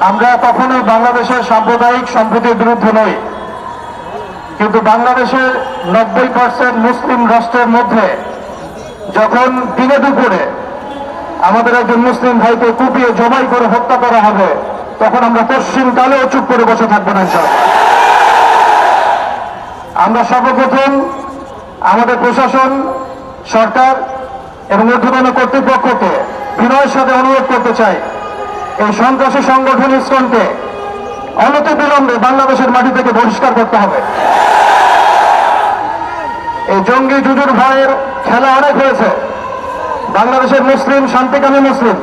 আমরা কখনো বাংলাদেশের সাম্প্রদায়িক সম্প্রীতির বিরুদ্ধে নই, কিন্তু বাংলাদেশের 90% মুসলিম রাষ্ট্রের মধ্যে যখন দিনে দুপুরে আমাদের একজন মুসলিম ভাইকে কুপিয়ে জবাই করে হত্যা করা হবে, তখন আমরা পশ্চিমকালেও চুপ করে বসে থাকবো না ইনশাআল্লাহ। আমরা সর্বপ্রথম আমাদের প্রশাসন, সরকার এবং ঊর্ধ্বতন কর্তৃপক্ষকে বিনয়ের সাথে অনুরোধ করতে চাই, এই সন্ত্রাসী সংগঠন ইসকনকে অনতিবিলম্বে বাংলাদেশের মাটি থেকে বহিষ্কার করতে হবে। এই জঙ্গি জুজুর ভাইয়ের খেলা অনেক হয়েছে, বাংলাদেশের মুসলিম শান্তিকামী মুসলিম,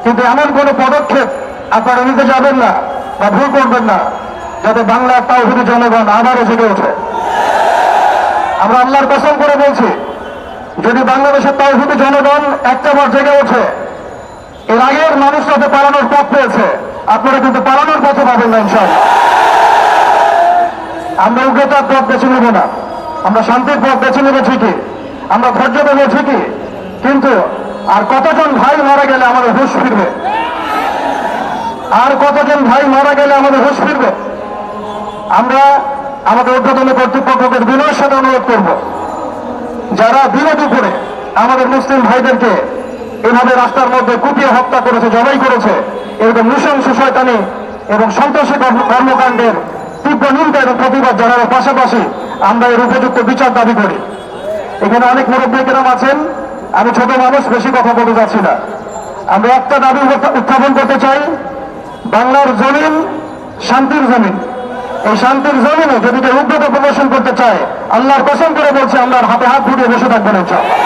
কিন্তু এমন কোন পদক্ষেপ আপনারা নিতে যাবেন না বা ভুল করবেন না যাতে বাংলার তাওহীদি জনগণ আবারও জেগে ওঠে। আমরা আল্লাহর কসম করে বলছি, যদি বাংলাদেশের তাওহীদি জনগণ একটাবার জেগে ওঠে, এর আগের মানুষ যাতে পালানোর পথ পেয়েছে, আপনারা কিন্তু পালানোর পথে পাবেন না ইনশাআল্লাহ। আমরা উগ্রতার পথ বেছে নেব না, আমরা শান্তির পথ বেছে নেব ঠিকই, আমরা ধৈর্য দেব ঠিকই, কিন্তু আর কতজন ভাই মারা গেলে আমাদের হুঁশ ফিরবে? আর কতজন ভাই মারা গেলে আমাদের হুঁশ ফিরবে? আমরা আমাদের ঊর্ধ্বতন কর্তৃপক্ষকে বিনয়ের সাথে অনুরোধ করব, যারা দিনে দুপুরে আমাদের মুসলিম ভাইদেরকে এভাবে রাস্তার মধ্যে কুপিয়ে হত্যা করেছে, জবাই করেছে, এরকম নৃশংস শয়তানি এবং সন্ত্রাসী কর্মকাণ্ডের তীব্র নিন্দা এবং প্রতিবাদ জানানোর পাশাপাশি আমরা এর উপযুক্ত বিচার দাবি করি। এখানে অনেক মুরব্বীকেরাম আছেন, আমি ছোট মানুষ, বেশি কথা বলতে যাচ্ছি না। আমরা একটা দাবি উত্থাপন করতে চাই, বাংলার জমিন শান্তির জমিন, এই শান্তির জমিনে যদি কেউ উগ্রতা প্রদর্শন করতে চায়, আল্লাহর কসম করে বলছে আমরা হাতে হাত ঘুরিয়ে বসে থাকবেন ইনশাআল্লাহ।